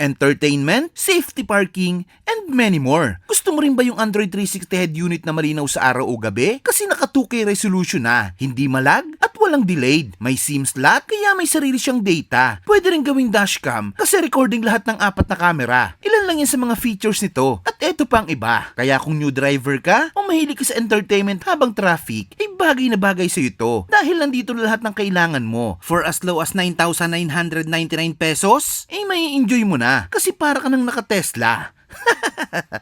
entertainment, safety parking, and many more. Gusto mo rin ba yung Android 360 head unit na malinaw sa araw o gabi? Kasi naka 2K resolution na, hindi malag at walang delayed. May SIM slot kaya may sarili siyang data. Pwede rin gawing dashcam kasi recording lahat ng 4 na camera. Ilan lang yan sa mga features nito. At eto pa ang iba. Kaya kung new driver ka o mahilig ka sa entertainment habang traffic, ay bagay na bagay sa ito. Dahil nandito na lahat ng kailangan mo. For as low as 9,999 pesos, ay may enjoy mo na. Kasi para ka nang naka-Tesla.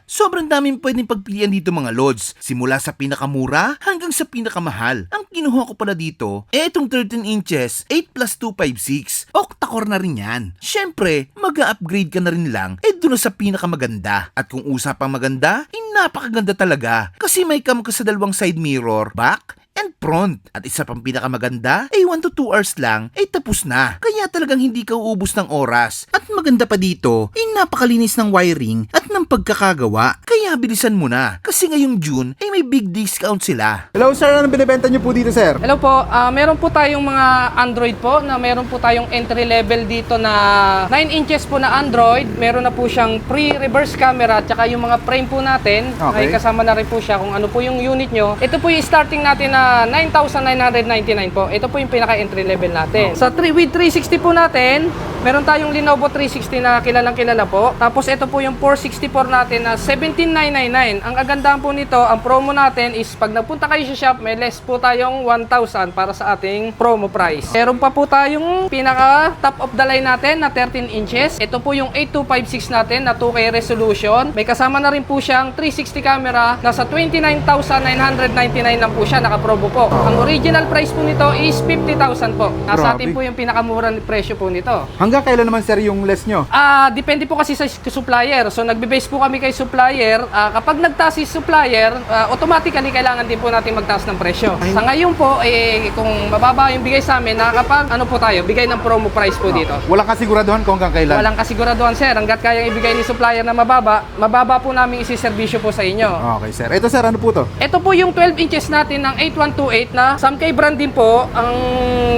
Sobrang daming pwedeng pagpilian dito mga lods. Simula sa pinakamura hanggang sa pinakamahal. Ang kinuha ko pala dito, itong 13 inches, 8 plus 256. Octa-core na rin yan. Syempre, mag-upgrade ka na rin lang, doon na sa pinakamaganda. At kung usapang maganda, napakaganda talaga. Kasi may cam ka sa dalawang side mirror, back, and front. At isa pang pinakamaganda, 1 to 2 hours lang, tapos na. Kaya talagang hindi ka uubos ng oras. At maganda pa dito, napakalinis ng wiring at ng pagkakagawa. Kaya bilisan mo na. Kasi ngayong June, may big discount sila. Hello sir, anong binibenta niyo po dito sir? Hello po, meron po tayong mga Android po na meron po tayong entry level dito na 9 inches po na Android. Meron na po siyang pre-reverse camera at saka yung mga frame po natin. Okay. Ay kasama na rin po siya kung ano po yung unit nyo. Ito po yung starting natin na 9,999 po. Ito po yung pinaka-entry level natin. Sa with 360 po natin, meron tayong Lenovo 360 na kilalang kilala po. Tapos ito po yung 464 natin na 17,999. Ang kagandahan po nito, ang promo natin is pag nagpunta kayo sa shop, may less po tayong 1,000 para sa ating promo price. Meron pa po tayong pinaka top of the line natin na 13 inches. Ito po yung 8256 natin na 2K resolution. May kasama na rin po siyang 360 camera. Nasa 29,999 lang po siya, naka-promo po. Ang original price po nito is 50,000 po. Nasa atin po yung pinakamura presyo po nito. Hanggang kailan naman sir yung less nyo? Depende po kasi sa supplier. So nagbe-base po kami kay supplier. Kapag nagtaas si supplier, automatically kailangan din po natin magtaas ng presyo. Sa ngayon po, kung mababa yung bigay sa amin, nakakapag ano po tayo, bigay ng promo price po dito. Walang kasiguraduhan kung hanggang kailan? Walang kasiguraduhan sir. Hanggat kayang ibigay ni supplier na mababa po namin isiservisyo po sa inyo. Okay sir. Ito sir, ano po to? Ito po yung 12 inches natin ng 8128 na Samkay brand din po. Ang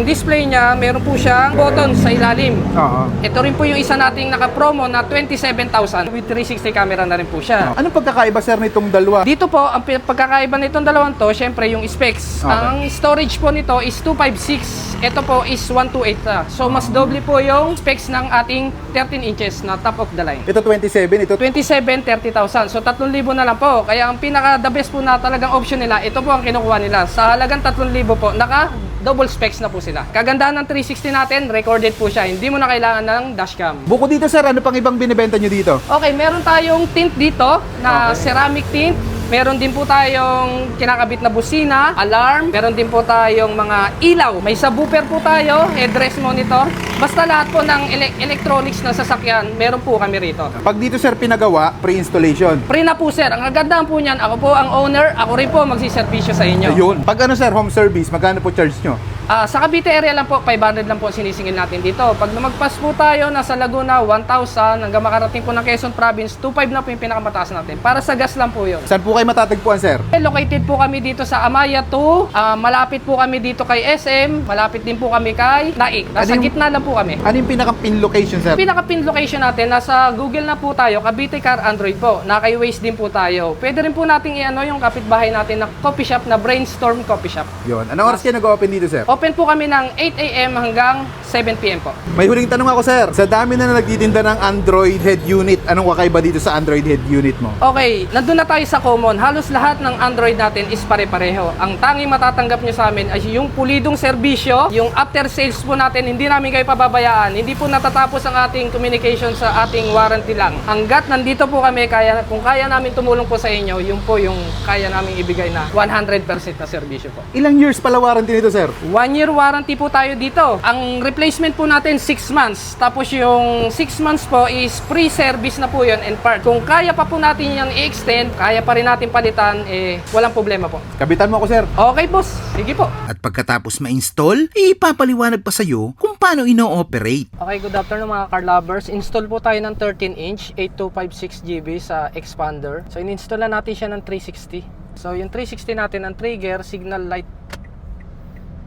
display niya, meron po siyang button sa ilalim. Oo. Ito rin po yung isa nating naka-promo na 27,000 with 360 camera na rin po siya. Anong pagkakaiba sir nitong dalawa? Dito po, ang pagkakaiba nitong dalawang to, syempre yung specs. Okay. Ang storage po nito is 256. Ito po is 128 na. So mas doble po yung specs ng ating 13 inches na top of the line. Ito 27, ito 27, 30,000. So 3,000 na lang po. Kaya ang pinaka the best po na talagang option nila, ito po ang kinukuha nila. Sa halagang 3,000 po, naka double specs na po sila. Kagandahan ng 360 natin, recorded po siya. Hindi mo na kailangan ng dashcam. Bukod dito sir, ano pang ibang binibenta nyo dito? Okay, meron tayong tint dito na ceramic tint. Meron din po tayong kinakabit na busina, alarm. Meron din po tayong mga ilaw. May subwoofer po tayo, headrest monitor. Basta lahat po ng electronics na sasakyan, meron po kami rito. Pag dito sir pinagawa, pre-installation. Free na po sir. Ang kagandahan po niyan, ako po ang owner, ako rin po magsiservisyo sa inyo. Ayun. Pag ano sir, home service, magkano po charge nyo? Sa Cavite area lang po, 500 lang po sinisingil natin dito. Pag lumagpas po tayo, nasa Laguna, 1,000. Hanggang makarating po ng Quezon Province, 2,500 na po yung pinakamataas natin. Para sa gas lang po yun. Saan po kayo matatagpuan sir? Located po kami dito sa Amaya 2. Malapit po kami dito kay SM. Malapit din po kami kay Naik. Nasa gitna lang po kami. Ano yung pinaka-pin location sir? Pinaka-pin location natin, nasa Google na po tayo, Cavite Car Android po. Naka Waze din po tayo. Pwede rin po nating i-ano yung kapitbahay natin na coffee shop na Brainstorm Coffee Shop. Yun. Anong oras kayo nag-open dito sir? Open po kami ng 8 AM hanggang 7 PM po. May huling tanong ako sir. Sa dami na nagtitinda ng Android head unit, anong kakaiba dito sa Android head unit mo? Okay, nandun na tayo sa common. Halos lahat ng Android natin is pare-pareho. Ang tanging matatanggap nyo sa amin ay yung pulidong serbisyo, yung after sales po natin, hindi namin kayo pababayaan. Hindi po natatapos ang ating communication sa ating warranty lang. Hanggat nandito po kami, kung kaya namin tumulong po sa inyo, yun po yung kaya namin ibigay na 100% na serbisyo po. Ilang years pala warranty nito sir? 1 year warranty po tayo dito. Ang replacement po natin 6 months. Tapos yung 6 months po is free service na po yun and part. Kung kaya pa po natin yan i-extend, kaya pa rin natin palitan, walang problema po. Kapitan mo ako sir. Okay boss, sige po. At pagkatapos ma-install, ipapaliwanag pa sa'yo kung paano ino-operate. Okay, good afternoon mga car lovers. Install po tayo ng 13 inch 8256GB sa expander. So in-install na natin siya ng 360. So yung 360 natin, ang trigger, signal light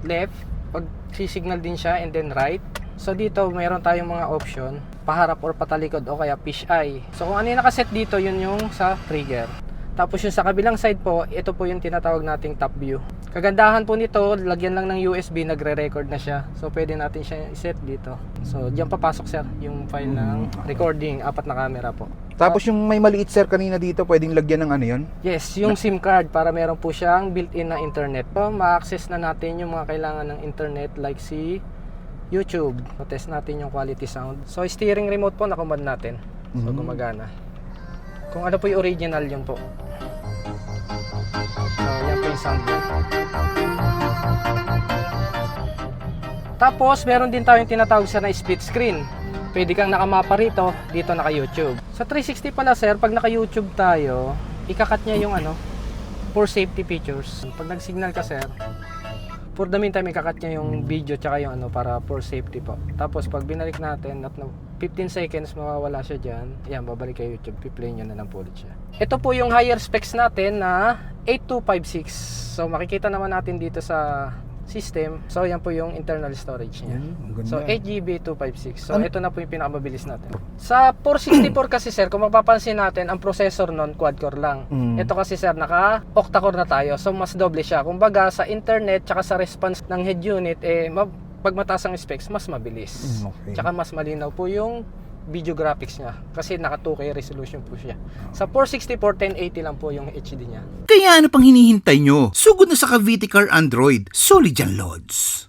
left, pag signal din siya and then right. So dito mayroon tayong mga option. paharap or patalikod o kaya fish eye. So kung ano yung nakaset dito, yun yung sa trigger. Tapos yung sa kabilang side po, ito po yung tinatawag nating top view. Kagandahan po nito, lagyan lang ng USB, nagre-record na siya. So pwede natin siya i-set dito. So diyan papasok sir, yung file ng recording, 4 na camera po. Tapos yung may maliit sir kanina dito, pwedeng lagyan ng ano yun? Yes, yung SIM card para meron po siyang built-in na internet. So ma-access na natin yung mga kailangan ng internet like si YouTube. Test natin yung quality sound. So steering remote po na-command natin. So gumagana. Kung ano po yung original yun po. So yan po yung sound niya. Tapos meron din tayong tinatawag sa na split screen. Pwede kang nakamapa rito, dito naka-YouTube. Sa 360 pala sir, pag naka-YouTube tayo, ikakat niya yung ano, for safety features. Pag nag-signal ka sir, for the meantime, ikakat niya yung video tsaka yung ano para for safety po. Tapos pag binalik natin, at 15 seconds mawawala siya dyan. Yan, babalik kay YouTube, piplay nyo na lang po ulit siya. Ito po yung higher specs natin na 8256. So makikita naman natin dito sa system. So yan po yung internal storage niya. So 8GB 256. So ito na po yung pinakamabilis natin. Sa 464 kasi sir, kung mapapansin natin, ang processor nun quad-core lang. Ito kasi sir, naka octa-core na tayo. So mas doble siya. Kumbaga sa internet tsaka sa response ng head unit, pag mataas ang specs, mas mabilis. Okay. Tsaka mas malinaw po yung video graphics niya kasi naka 2K resolution po siya. Sa 464 1080 lang po yung HD niya. Kaya ano pang hinihintay nyo? Sugod na sa Cavite Car Android. Solid yan, Lods.